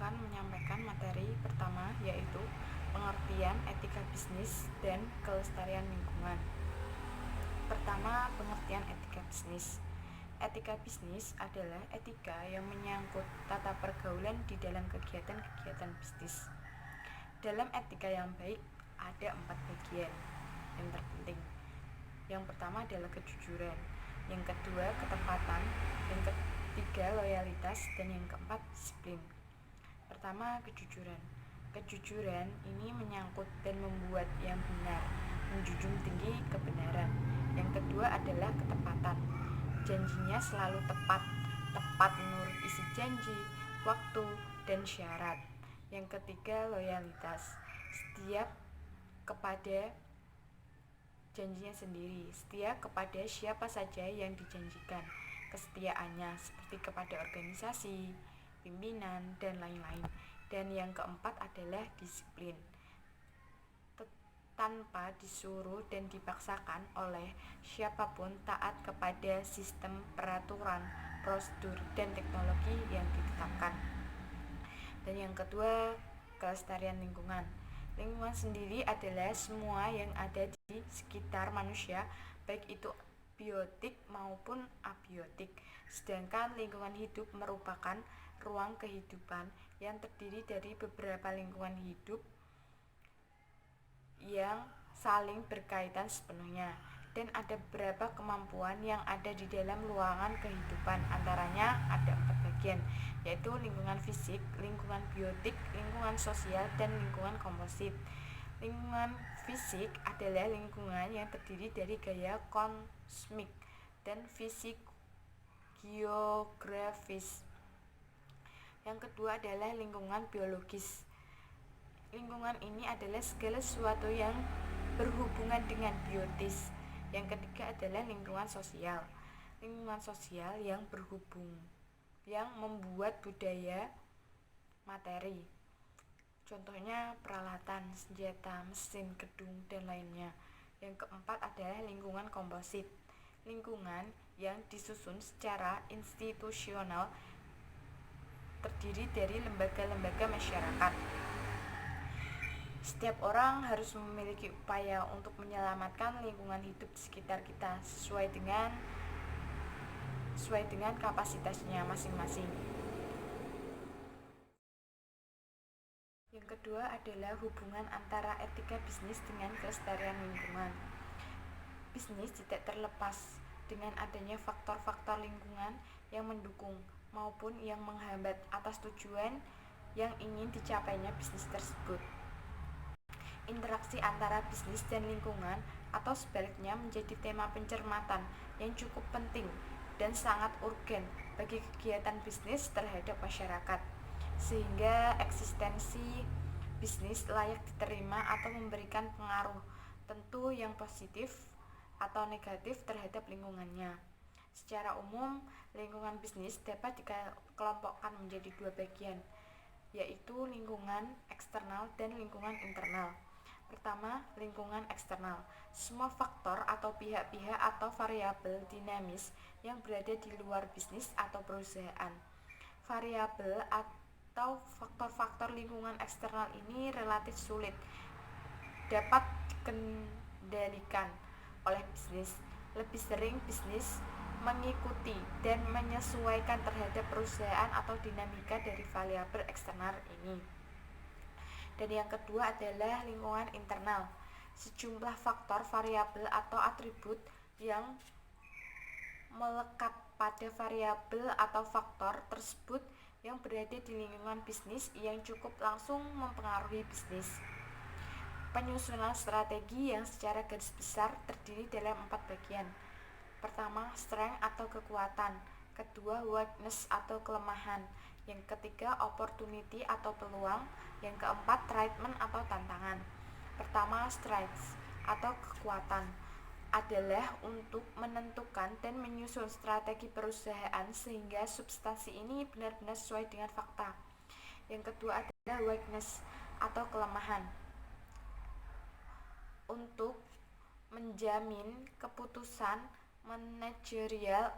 akan menyampaikan materi pertama, yaitu pengertian etika bisnis dan kelestarian lingkungan. Pertama, pengertian etika bisnis. Etika bisnis adalah etika yang menyangkut tata pergaulan di dalam kegiatan-kegiatan bisnis. Dalam etika yang baik, ada 4 bagian yang terpenting. Yang pertama adalah kejujuran, yang kedua ketepatan, yang ketiga loyalitas, dan yang keempat disiplin. Pertama, kejujuran. Kejujuran ini menyangkut dan membuat yang benar, menjunjung tinggi kebenaran. Yang kedua adalah ketepatan. Janjinya selalu tepat menurut isi janji, waktu, dan syarat. Yang ketiga, loyalitas. Setia kepada janjinya sendiri, setia kepada siapa saja yang dijanjikan. Kesetiaannya seperti kepada organisasi, pimpinan, dan lain-lain. Dan yang keempat adalah disiplin. Tanpa disuruh dan dipaksakan oleh siapapun, taat kepada sistem, peraturan, prosedur, dan teknologi yang ditetapkan. Dan yang kedua, kelestarian lingkungan. Lingkungan sendiri adalah semua yang ada di sekitar manusia, baik itu biotik maupun abiotik. Sedangkan lingkungan hidup merupakan ruang kehidupan yang terdiri dari beberapa lingkungan hidup yang saling berkaitan sepenuhnya, dan ada beberapa kemampuan yang ada di dalam ruangan kehidupan. Antaranya ada 4 bagian, yaitu lingkungan fisik, lingkungan biotik, lingkungan sosial, dan lingkungan komposit. Lingkungan fisik adalah lingkungan yang terdiri dari gaya kosmik dan fisik geografis. Yang kedua adalah lingkungan biologis. Lingkungan ini adalah segala sesuatu yang berhubungan dengan biotis. Yang ketiga adalah lingkungan sosial. Lingkungan sosial yang membuat budaya materi. Contohnya peralatan, senjata, mesin, gedung, dan lainnya. Yang keempat adalah lingkungan komposit. Lingkungan yang disusun secara institusional, terdiri dari lembaga-lembaga masyarakat. Setiap orang harus memiliki upaya untuk menyelamatkan lingkungan hidup di sekitar kita sesuai dengan kapasitasnya masing-masing. Yang kedua adalah hubungan antara etika bisnis dengan kelestarian lingkungan. Bisnis tidak terlepas dengan adanya faktor-faktor lingkungan yang mendukung maupun yang menghambat atas tujuan yang ingin dicapainya bisnis tersebut. Interaksi antara bisnis dan lingkungan atau sebaliknya menjadi tema pencermatan yang cukup penting dan sangat urgen bagi kegiatan bisnis terhadap masyarakat, sehingga eksistensi bisnis layak diterima atau memberikan pengaruh tentu yang positif atau negatif terhadap lingkungannya. Secara umum, lingkungan bisnis dapat dikelompokkan menjadi 2 bagian, yaitu lingkungan eksternal dan lingkungan internal. Pertama, lingkungan eksternal. Semua faktor atau pihak-pihak atau variabel dinamis yang berada di luar bisnis atau perusahaan. Variabel atau faktor-faktor lingkungan eksternal ini relatif sulit dapat dikendalikan oleh bisnis. Lebih sering bisnis mengikuti dan menyesuaikan terhadap perusahaan atau dinamika dari variabel eksternal ini. Dan yang kedua adalah lingkungan internal. Sejumlah faktor, variabel atau atribut yang melekat pada variabel atau faktor tersebut yang berada di lingkungan bisnis yang cukup langsung mempengaruhi bisnis. Penyusunan strategi yang secara garis besar terdiri dalam 4 bagian. Pertama, strength atau kekuatan. Kedua, weakness atau kelemahan. Yang ketiga, opportunity atau peluang. Yang keempat, threaten atau tantangan. Pertama, strength atau kekuatan adalah untuk menentukan dan menyusun strategi perusahaan sehingga substansi ini benar-benar sesuai dengan fakta. Yang kedua adalah weakness atau kelemahan, untuk menjamin keputusan manajerial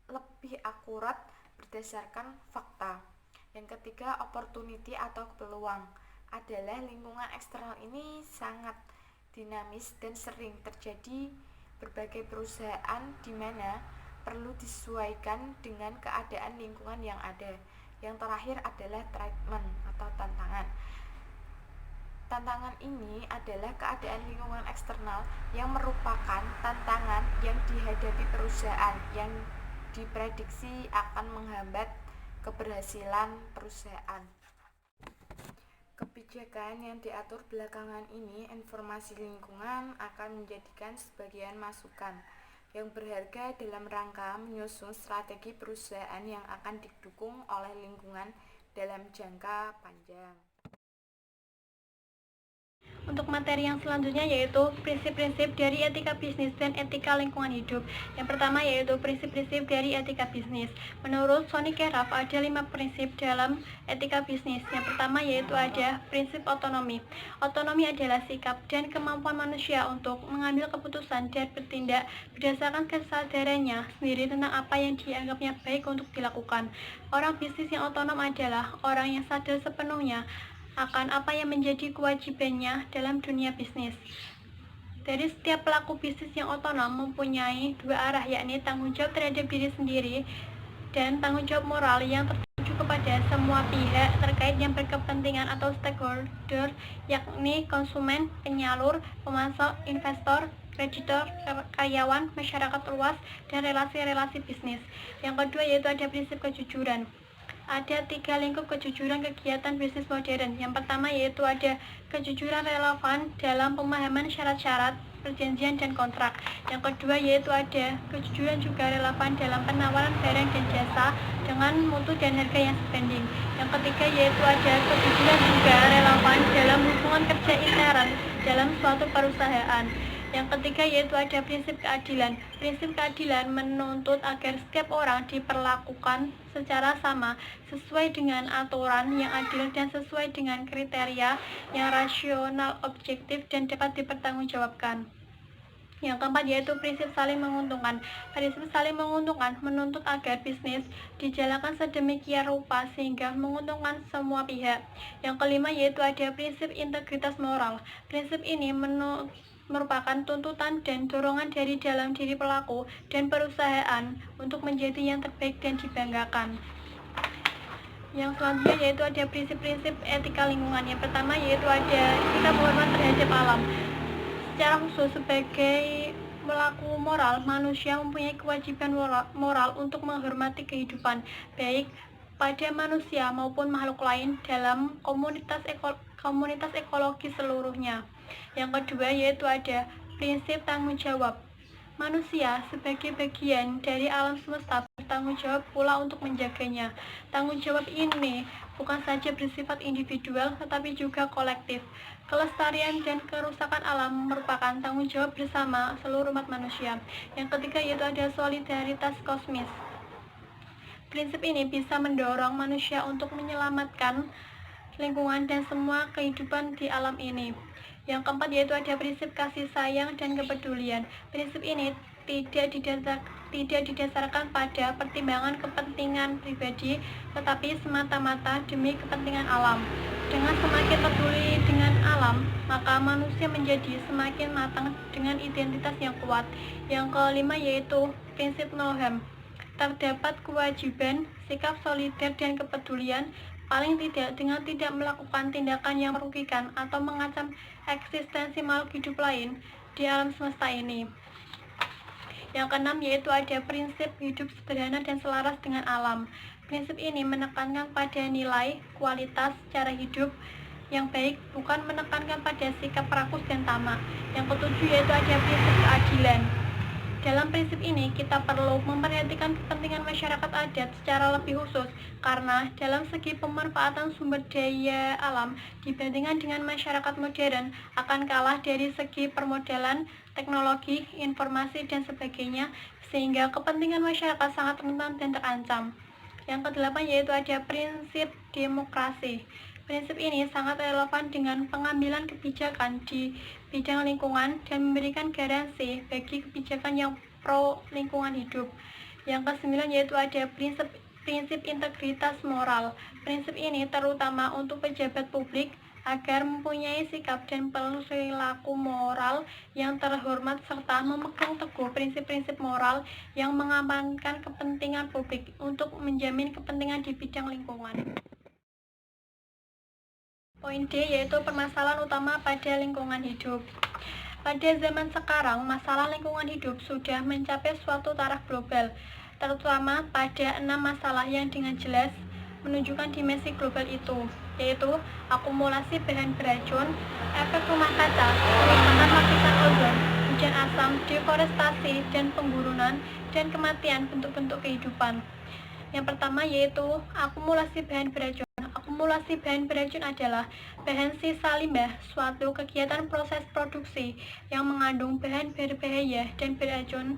lebih akurat berdasarkan fakta. Yang ketiga, opportunity atau peluang adalah lingkungan eksternal ini sangat dinamis dan sering terjadi berbagai perusahaan di mana perlu disesuaikan dengan keadaan lingkungan yang ada. Yang terakhir adalah treatment atau tantangan. Tantangan ini adalah keadaan lingkungan eksternal yang merupakan tantangan yang dihadapi perusahaan yang diprediksi akan menghambat keberhasilan perusahaan. Kebijakan yang diatur belakangan ini, informasi lingkungan akan menjadikan sebagian masukan yang berharga dalam rangka menyusun strategi perusahaan yang akan didukung oleh lingkungan dalam jangka panjang. Untuk materi yang selanjutnya yaitu prinsip-prinsip dari etika bisnis dan etika lingkungan hidup. Yang pertama yaitu prinsip-prinsip dari etika bisnis. Menurut Sonny Keraf ada 5 prinsip dalam etika bisnis. Yang pertama yaitu ada prinsip otonomi. Otonomi adalah sikap dan kemampuan manusia untuk mengambil keputusan dan bertindak berdasarkan kesadarannya sendiri tentang apa yang dianggapnya baik untuk dilakukan. Orang bisnis yang otonom adalah orang yang sadar sepenuhnya akan apa yang menjadi kewajibannya dalam dunia bisnis. Dari setiap pelaku bisnis yang otonom mempunyai 2 arah, yakni tanggung jawab terhadap diri sendiri dan tanggung jawab moral yang tertuju kepada semua pihak terkait yang berkepentingan atau stakeholder, yakni konsumen, penyalur, pemasok, investor, kreditor, karyawan, masyarakat luas, dan relasi-relasi bisnis. Yang kedua yaitu ada prinsip kejujuran. Ada 3 lingkup kejujuran kegiatan bisnis modern. Yang pertama yaitu ada kejujuran relevan dalam pemahaman syarat-syarat perjanjian dan kontrak. Yang kedua yaitu ada kejujuran juga relevan dalam penawaran barang dan jasa dengan mutu dan harga yang sebanding. Yang ketiga yaitu ada kejujuran juga relevan dalam hubungan kerja intern dalam suatu perusahaan. Yang ketiga yaitu ada prinsip keadilan. Prinsip keadilan menuntut agar setiap orang diperlakukan secara sama, sesuai dengan aturan yang adil dan sesuai dengan kriteria yang rasional, objektif, dan dapat dipertanggungjawabkan. Yang keempat yaitu prinsip saling menguntungkan. Prinsip saling menguntungkan menuntut agar bisnis dijalankan sedemikian rupa sehingga menguntungkan semua pihak. Yang kelima yaitu ada prinsip integritas moral. Prinsip ini merupakan tuntutan dan dorongan dari dalam diri pelaku dan perusahaan untuk menjadi yang terbaik dan dibanggakan. Yang selanjutnya yaitu ada prinsip-prinsip etika lingkungan. Yang pertama yaitu ada sikap hormat terhadap alam. Secara khusus sebagai pelaku moral, manusia mempunyai kewajiban moral untuk menghormati kehidupan, baik pada manusia maupun makhluk lain dalam komunitas ekologi seluruhnya. Yang kedua yaitu ada prinsip tanggung jawab. Manusia sebagai bagian dari alam semesta bertanggung jawab pula untuk menjaganya. Tanggung jawab ini bukan saja bersifat individual tetapi juga kolektif. Kelestarian dan kerusakan alam merupakan tanggung jawab bersama seluruh umat manusia. Yang ketiga yaitu ada solidaritas kosmis. Prinsip ini bisa mendorong manusia untuk menyelamatkan lingkungan dan semua kehidupan di alam ini. Yang keempat yaitu ada prinsip kasih sayang dan kepedulian. Prinsip ini tidak didasarkan pada pertimbangan kepentingan pribadi, tetapi semata-mata demi kepentingan alam. Dengan semakin peduli dengan alam, maka manusia menjadi semakin matang dengan identitas yang kuat. Yang kelima yaitu prinsip no-harm. Terdapat kewajiban, sikap solider dan kepedulian, paling tidak dengan tidak melakukan tindakan yang merugikan atau mengancam eksistensi makhluk hidup lain di alam semesta ini. Yang keenam yaitu ada prinsip hidup sederhana dan selaras dengan alam. Prinsip ini menekankan pada nilai, kualitas, cara hidup yang baik, bukan menekankan pada sikap rakus dan tamak. Yang ketujuh yaitu ada prinsip keadilan. Dalam prinsip ini, kita perlu memperhatikan kepentingan masyarakat adat secara lebih khusus, karena dalam segi pemanfaatan sumber daya alam dibandingkan dengan masyarakat modern akan kalah dari segi permodalan, teknologi, informasi, dan sebagainya, sehingga kepentingan masyarakat sangat rentan dan terancam. Yang kedelapan yaitu ada prinsip demokrasi. Prinsip ini sangat relevan dengan pengambilan kebijakan di bidang lingkungan dan memberikan garansi bagi kebijakan yang pro lingkungan hidup. Yang kesembilan yaitu ada prinsip prinsip integritas moral. Prinsip ini terutama untuk pejabat publik agar mempunyai sikap dan perilaku moral yang terhormat serta memegang teguh prinsip-prinsip moral yang mengamankan kepentingan publik untuk menjamin kepentingan di bidang lingkungan. Poin D yaitu permasalahan utama pada lingkungan hidup. Pada zaman sekarang, masalah lingkungan hidup sudah mencapai suatu taraf global, terutama pada 6 masalah yang dengan jelas menunjukkan dimensi global itu, yaitu akumulasi bahan beracun, efek rumah kaca, kerusakan lapisan ozon, hujan asam, deforestasi dan penggurunan, dan kematian bentuk-bentuk kehidupan. Yang pertama yaitu akumulasi bahan beracun. Akumulasi bahan beracun adalah bahan sisa limbah suatu kegiatan proses produksi yang mengandung bahan berbahaya dan beracun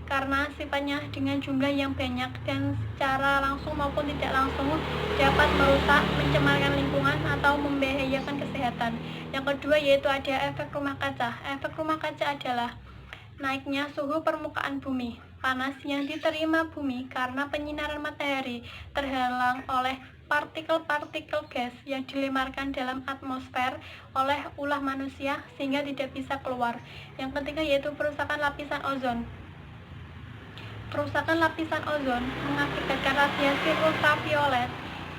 karena sifatnya dengan jumlah yang banyak dan secara langsung maupun tidak langsung dapat merusak, mencemarkan lingkungan atau membahayakan kesehatan. Yang kedua yaitu ada efek rumah kaca. Efek rumah kaca adalah naiknya suhu permukaan bumi. Panas yang diterima bumi karena penyinaran matahari terhalang oleh partikel-partikel gas yang dilemparkan dalam atmosfer oleh ulah manusia sehingga tidak bisa keluar. Yang ketiga yaitu perusakan lapisan ozon. Kerusakan lapisan ozon mengakibatkan radiasi ultraviolet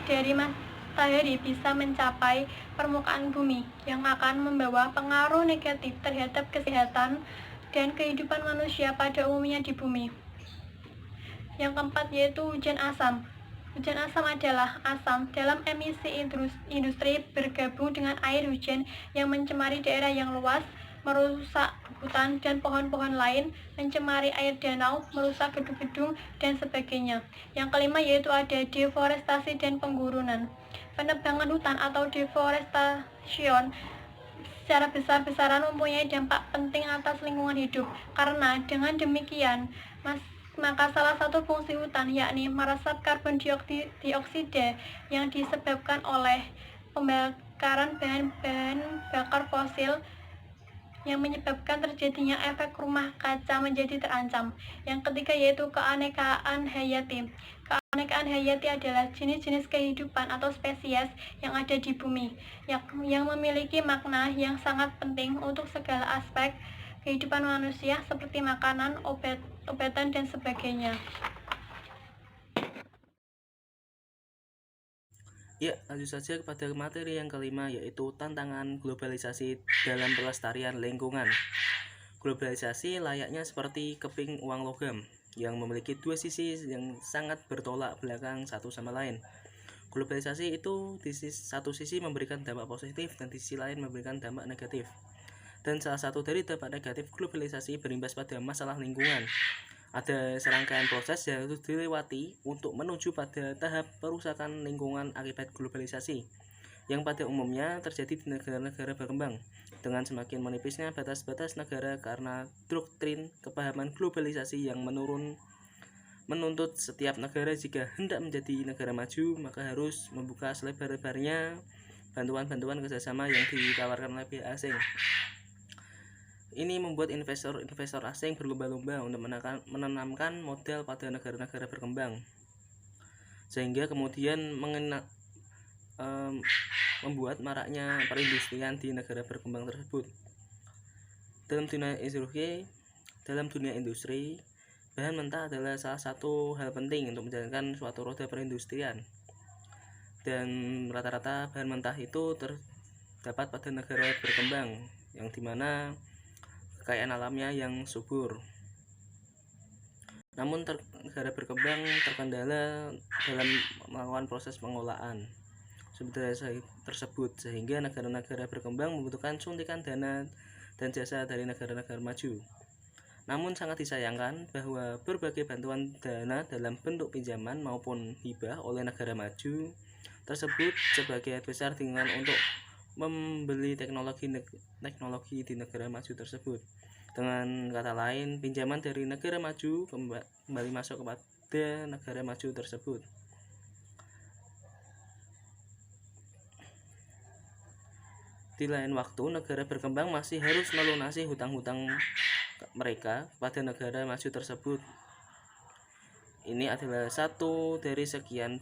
dari matahari bisa mencapai permukaan bumi yang akan membawa pengaruh negatif terhadap kesehatan dan kehidupan manusia pada umumnya di bumi. Yang keempat yaitu hujan asam. Hujan asam adalah asam dalam emisi industri bergabung dengan air hujan yang mencemari daerah yang luas, merusak hutan dan pohon-pohon lain, mencemari air danau, merusak gedung-gedung, dan sebagainya. Yang kelima yaitu ada deforestasi dan penggurunan. Penebangan hutan atau deforestation secara besar-besaran mempunyai dampak penting atas lingkungan hidup, karena dengan demikian maka salah satu fungsi hutan yakni meresap karbon dioksida yang disebabkan oleh pembakaran bahan-bahan bakar fosil yang menyebabkan terjadinya efek rumah kaca menjadi terancam. Yang ketiga yaitu keanekaan hayati. Keanekaan hayati adalah jenis-jenis kehidupan atau spesies yang ada di bumi yang memiliki makna yang sangat penting untuk segala aspek kehidupan manusia seperti makanan, obatan, dan sebagainya. Ya, lanjut saja kepada materi yang kelima yaitu tantangan globalisasi dalam pelestarian lingkungan. Globalisasi layaknya seperti keping uang logam yang memiliki dua sisi yang sangat bertolak belakang satu sama lain. Globalisasi itu di satu sisi memberikan dampak positif dan di sisi lain memberikan dampak negatif. Dan salah satu dari dampak negatif globalisasi berimbas pada masalah lingkungan. Ada serangkaian proses yang harus dilewati untuk menuju pada tahap perusakan lingkungan akibat globalisasi, yang pada umumnya terjadi di negara-negara berkembang. Dengan semakin menipisnya batas-batas negara karena doktrin kepahaman globalisasi yang menuntut setiap negara jika hendak menjadi negara maju, maka harus membuka selebar-lebarnya bantuan-bantuan kerjasama yang ditawarkan oleh pihak asing. Ini membuat investor asing berlomba-lomba untuk menanamkan modal pada negara-negara berkembang, sehingga kemudian membuat maraknya perindustrian di negara berkembang tersebut. Dalam dunia industri, bahan mentah adalah salah satu hal penting untuk menjalankan suatu roda perindustrian. Dan rata-rata bahan mentah itu terdapat pada negara berkembang, yang dimana kekayaan alamnya yang subur. Namun negara berkembang terkendala dalam melakukan proses pengolahan sumber daya tersebut, sehingga negara-negara berkembang membutuhkan suntikan dana dan jasa dari negara-negara maju. Namun sangat disayangkan bahwa berbagai bantuan dana dalam bentuk pinjaman maupun hibah oleh negara maju tersebut sebagai besar dengan untuk membeli teknologi di negara maju tersebut. Dengan kata lain, pinjaman dari negara maju kembali masuk kepada negara maju tersebut. Di lain waktu, negara berkembang masih harus melunasi hutang-hutang mereka pada negara maju tersebut. Ini adalah satu dari sekian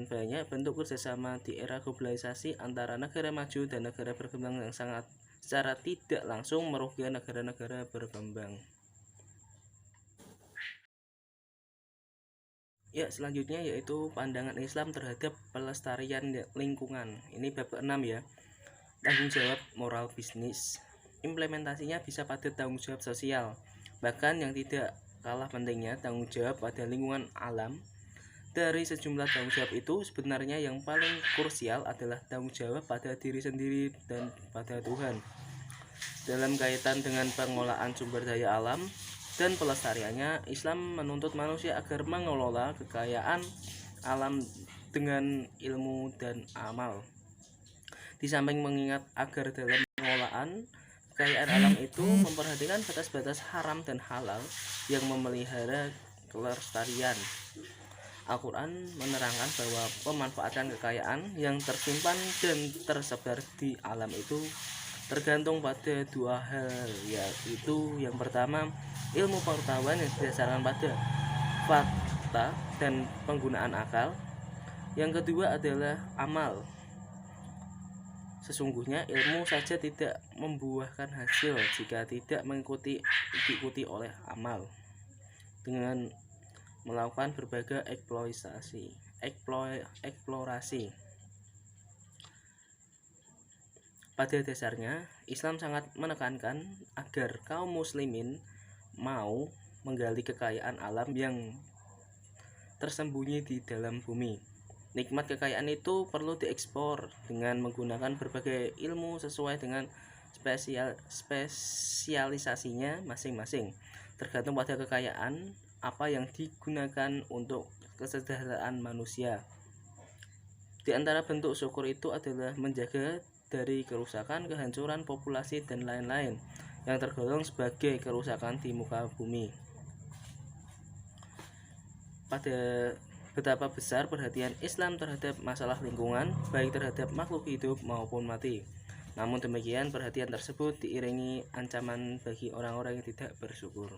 banyak bentuk kerjasama di era globalisasi antara negara maju dan negara berkembang yang sangat secara tidak langsung merugikan negara-negara berkembang. Ya, selanjutnya yaitu pandangan Islam terhadap pelestarian lingkungan. Ini bab 6 ya. Tanggung jawab moral bisnis. Implementasinya bisa pada tanggung jawab sosial. Bahkan yang tidak kalah pentingnya tanggung jawab pada lingkungan alam. Dari sejumlah tanggung jawab itu, sebenarnya yang paling krusial adalah tanggung jawab pada diri sendiri dan pada Tuhan. Dalam kaitan dengan pengelolaan sumber daya alam dan pelestariannya, Islam menuntut manusia agar mengelola kekayaan alam dengan ilmu dan amal. Di samping mengingat agar dalam pengelolaan kekayaan alam itu memperhatikan batas-batas haram dan halal yang memelihara kelestarian. Al-Quran menerangkan bahwa pemanfaatan kekayaan yang tersimpan dan tersebar di alam itu tergantung pada dua hal, yaitu yang pertama ilmu pengetahuan yang didasarkan pada fakta dan penggunaan akal. Yang kedua adalah amal. Sesungguhnya ilmu saja tidak membuahkan hasil jika tidak diikuti oleh amal dengan melakukan berbagai eksplorasi. Pada dasarnya, Islam sangat menekankan agar kaum muslimin mau menggali kekayaan alam yang tersembunyi di dalam bumi. Nikmat kekayaan itu perlu diekspor dengan menggunakan berbagai ilmu sesuai dengan spesialisasinya masing-masing. Tergantung pada kekayaan apa yang digunakan untuk kesejahteraan manusia. Di antara bentuk syukur itu adalah menjaga dari kerusakan, kehancuran populasi dan lain-lain yang tergolong sebagai kerusakan di muka bumi. Pada betapa besar perhatian Islam terhadap masalah lingkungan, baik terhadap makhluk hidup maupun mati. Namun demikian, perhatian tersebut diiringi ancaman bagi orang-orang yang tidak bersyukur.